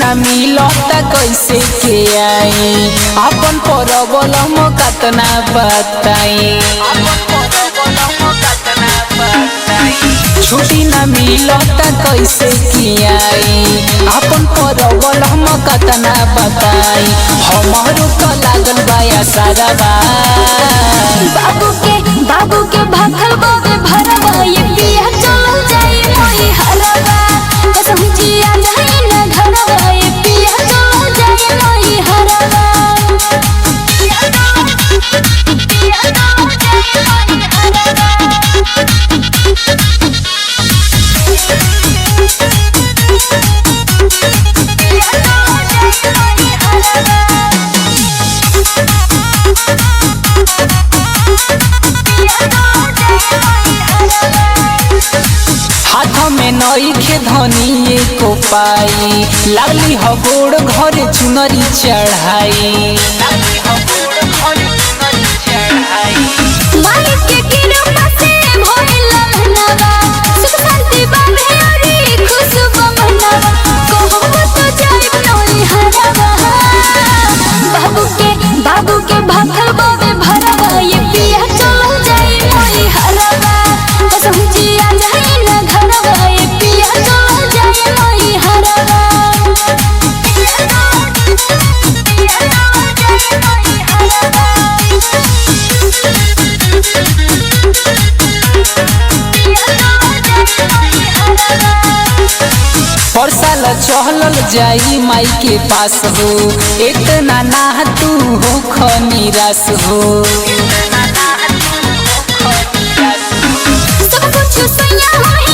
ना मिलता कैसे के आई अपन परबल हम कतना बताई छुट्टी ना मिलता कैसे की आई अपन परबल हम कतना बताई हमारो तो लागल बाया सारा बाबू के भाखल बाबे भरवा ये पिया चल जाई मोई हरवा कसम जिया जाई ना घरवा ये पिया चल जाई मोई हरवा पिया चल जाई मोई हरवा हाथ में नई के धनिए को पाई लागली हबोड़ घरे चुनरी चढ़ाई माई के कृपा से भइल मनवा सुख शांति बाबे अरे खुशबू मनवा कहबो तो जाइब नई हरवा बाबू के भाखल बाबे भरवा ये पिया चल जाई मोई हरवा कसम जिया जाई ना घरवा ये पिया चल जाई मोई हरवा पिया चल जाई मोई हरवा पर साल चहलल जाई माई के पास हो इतना ना तू हो खनिरास हो सब कुछ सैया होई